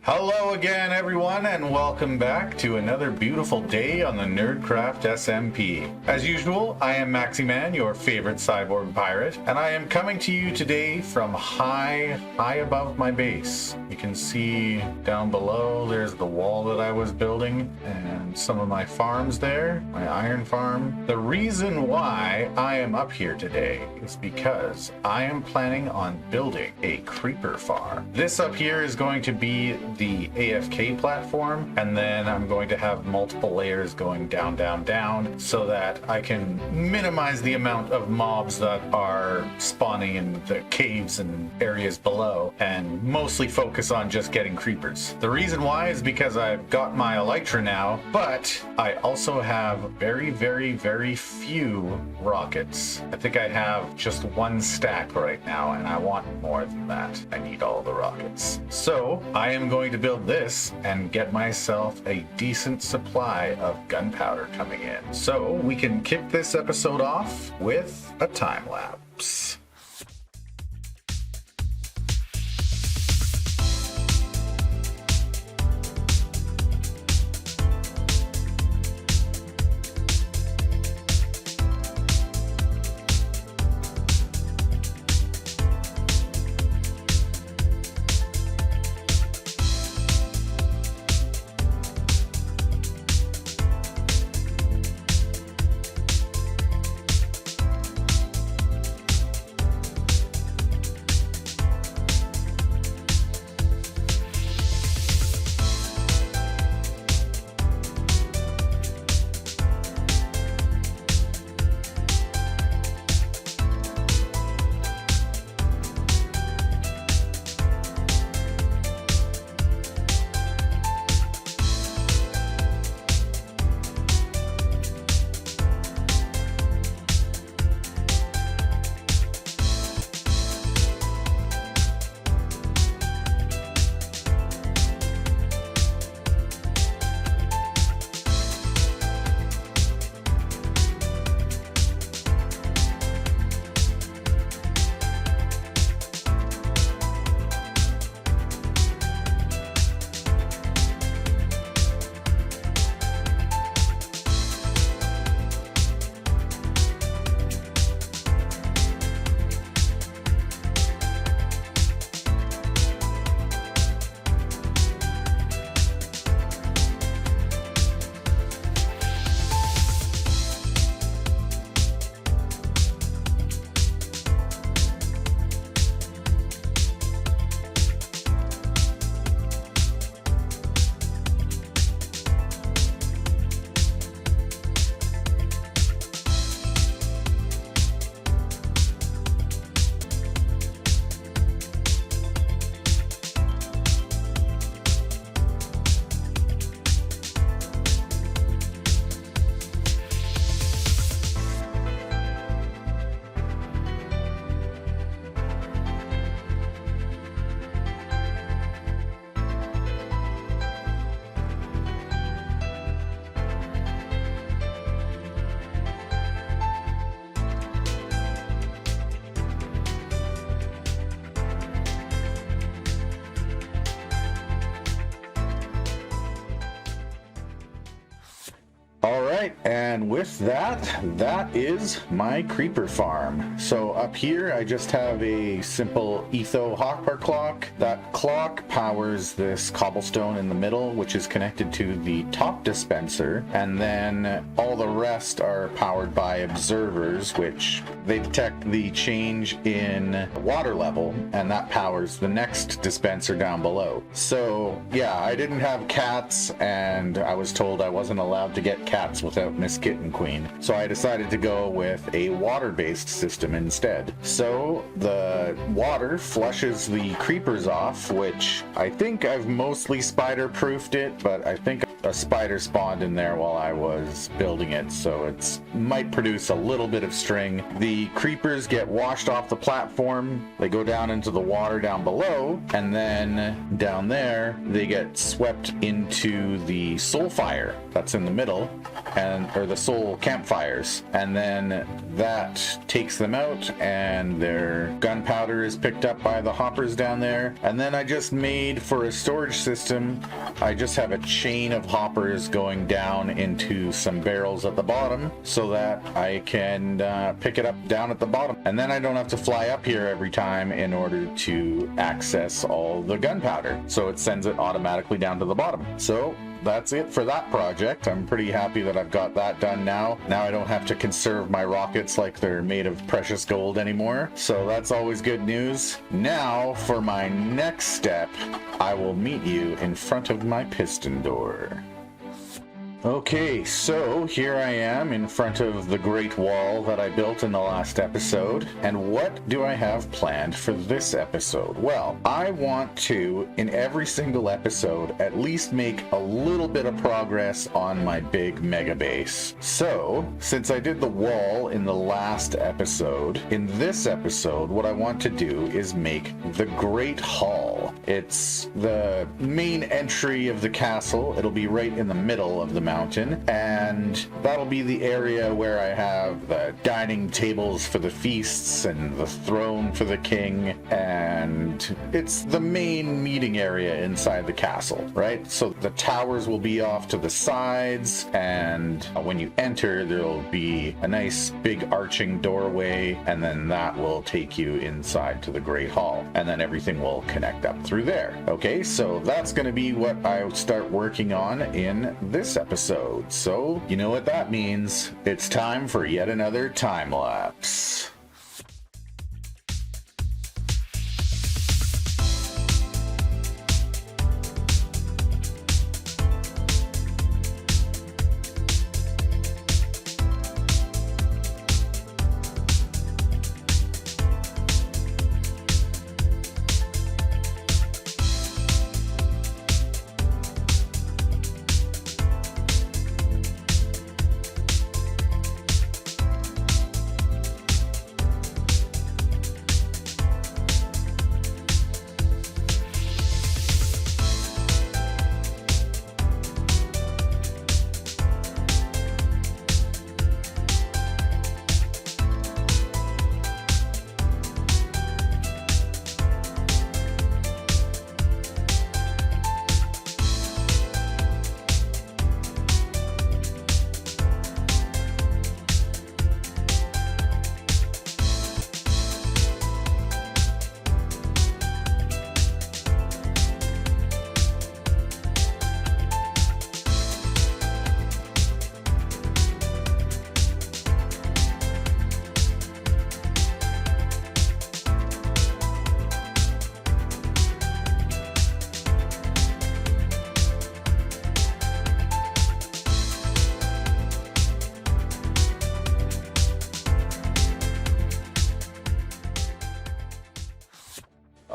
Hello again, everyone, and welcome back to another beautiful day on the Nerdcraft SMP. As usual, I am Maximan, your favorite cyborg pirate, and I am coming to you today from high above my base. You can see down below, there's the wall that I was building, and some of my farms there, my iron farm. The reason why I am up here today is because I am planning on building a creeper farm. This up here is going to be the AFK platform, and then I'm going to have multiple layers going down so that I can minimize the amount of mobs that are spawning in the caves and areas below and mostly focus on just getting creepers. The reason why is because I've got my Elytra now, but I also have very few rockets. I think I have just one stack right now, and I want more than that. I need all the rockets. So I am going to build this and get myself a decent supply of gunpowder coming in. So we can kick this episode off with a time lapse. Alright, and with that is my creeper farm. So up here I just have a simple etho hotbar clock. That clock powers this cobblestone in the middle, which is connected to the top dispenser, and then all the rest are powered by observers, which they detect the change in water level, and that powers the next dispenser down below. So yeah, I didn't have cats, and I was told I wasn't allowed to get cats without MissKittenQueen, so I decided to go with a water-based system instead. So the water flushes the creepers off, which I think I've mostly spider-proofed it, but I think a spider spawned in there while I was building it, so it might produce a little bit of string. The creepers get washed off the platform, they go down into the water down below, and then down there they get swept into the soul fire that's in the middle, or the soul campfires, and then that takes them out, and their gunpowder is picked up by the hoppers down there. And then I just made, for a storage system, I just have a chain of hoppers going down into some barrels at the bottom so that I can pick it up down at the bottom, and then I don't have to fly up here every time in order to access all the gunpowder, so it sends it automatically down to the bottom. So that's it for that project. I'm pretty happy that I've got that done now. Now I don't have to conserve my rockets like they're made of precious gold anymore, so that's always good news. Now for my next step, I will meet you in front of my piston door. Okay, so here I am in front of the Great Wall that I built in the last episode, and what do I have planned for this episode? Well, I want to, in every single episode, at least make a little bit of progress on my big mega base. So, since I did the wall in the last episode, in this episode, what I want to do is make the Great Hall. It's the main entry of the castle. It'll be right in the middle of the mountain, and that'll be the area where I have the dining tables for the feasts and the throne for the king, and it's the main meeting area inside the castle, right? So the towers will be off to the sides, and when you enter, there'll be a nice big arching doorway, and then that will take you inside to the Great Hall, and then everything will connect up through there. Okay, so that's going to be what I start working on in this episode. So, you know what that means. It's time for yet another time lapse.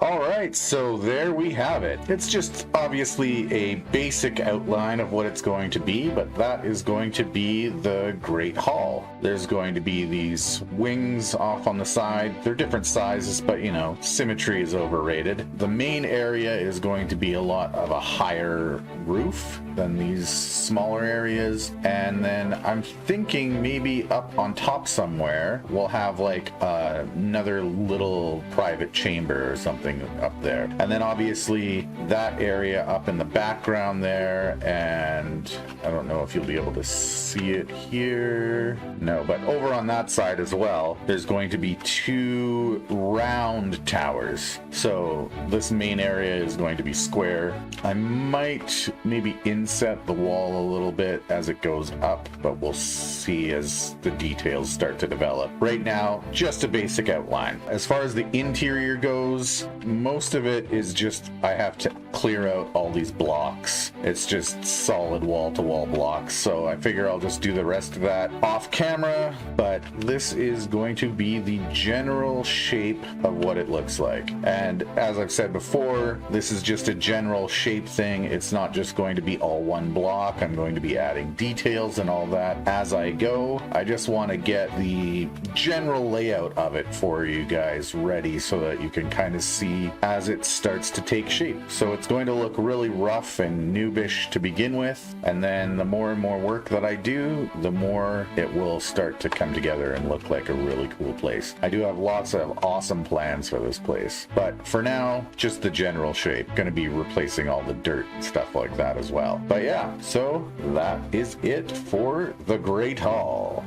Alright, so there we have it. It's just obviously a basic outline of what it's going to be, but that is going to be the Great Hall. There's going to be these wings off on the side. They're different sizes, but you know, symmetry is overrated. The main area is going to be a lot of a higher roof than these smaller areas, and then I'm thinking maybe up on top somewhere we'll have like another little private chamber or something up there, and then obviously that area up in the background there, and I don't know if you'll be able to see it here, no, but over on that side as well there's going to be two round towers. So this main area is going to be square. I might maybe inset the wall a little bit as it goes up, but we'll see as the details start to develop. Right now, just a basic outline. As far as the interior goes, most of it is just I have to clear out all these blocks. It's just solid wall-to-wall blocks, so I figure I'll just do the rest of that off camera, but this is going to be the general shape of what it looks like. And as I've said before, this is just a general shape thing. It's not just going to be all one block. I'm going to be adding details and all that as I go. I just want to get the general layout of it for you guys ready so that you can kind of see see as it starts to take shape. So it's going to look really rough and noobish to begin with, and then the more and more work that I do, the more it will start to come together and look like a really cool place. I do have lots of awesome plans for this place, but for now, just the general shape. Going to be replacing all the dirt and stuff like that as well. But yeah, so that is it for the Great Hall.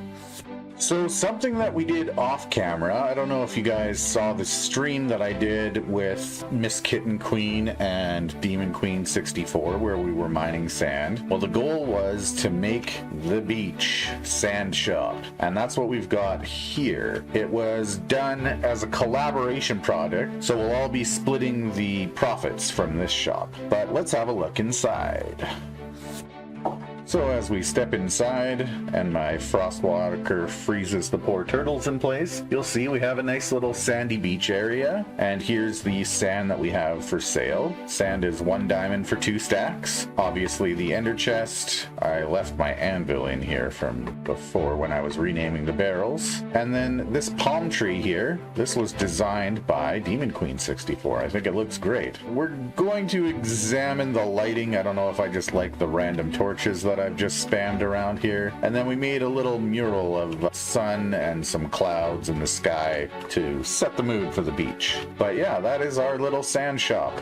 So something that we did off camera, I don't know if you guys saw the stream that I did with MissKittenQueen and DemonQueen64 where we were mining sand. Well, the goal was to make the beach sand shop, and that's what we've got here. It was done as a collaboration project, so we'll all be splitting the profits from this shop. But let's have a look inside. So as we step inside and my frostwalker freezes the poor turtles in place, you'll see we have a nice little sandy beach area. And here's the sand that we have for sale. Sand is 1 diamond for 2 stacks. Obviously the ender chest, I left my anvil in here from before when I was renaming the barrels. And then this palm tree here, this was designed by DemonQueen64. I think it looks great. We're going to examine the lighting. I don't know if I just like the random torches that I've just spammed around here. And then we made a little mural of sun and some clouds in the sky to set the mood for the beach. But yeah, that is our little sand shop.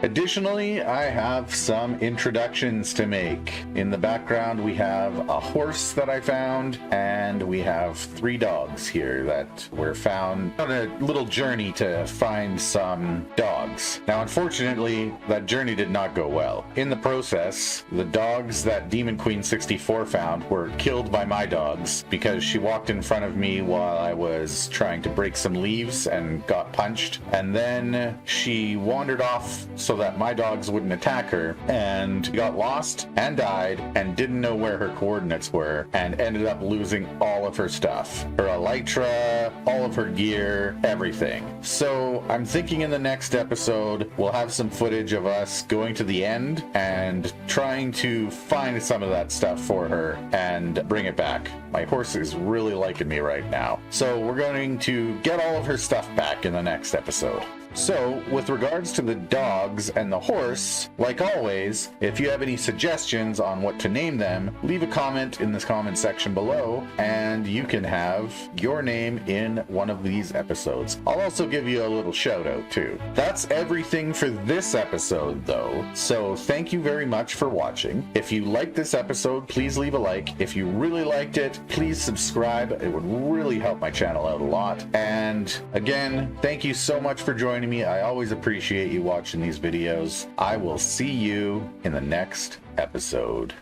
Additionally, I have some introductions to make. In the background, we have a horse that I found, and we have 3 dogs here that were found on a little journey to find some dogs. Now, unfortunately, that journey did not go well. In the process, the dogs that DemonQueen64 found were killed by my dogs because she walked in front of me while I was trying to break some leaves and got punched. And then she wandered off so that my dogs wouldn't attack her, and got lost and died and didn't know where her coordinates were, and ended up losing all of her stuff. Her Elytra, all of her gear, everything. So I'm thinking in the next episode we'll have some footage of us going to the end and trying to find some of that stuff for her and bring it back. My horse is really liking me right now. So we're going to get all of her stuff back in the next episode. So, with regards to the dogs and the horse, like always, if you have any suggestions on what to name them, leave a comment in the comment section below, and you can have your name in one of these episodes. I'll also give you a little shout out too. That's everything for this episode though, so thank you very much for watching. If you liked this episode, please leave a like. If you really liked it, please subscribe. It would really help my channel out a lot. And again, thank you so much for joining me. I always appreciate you watching these videos. I will see you in the next episode.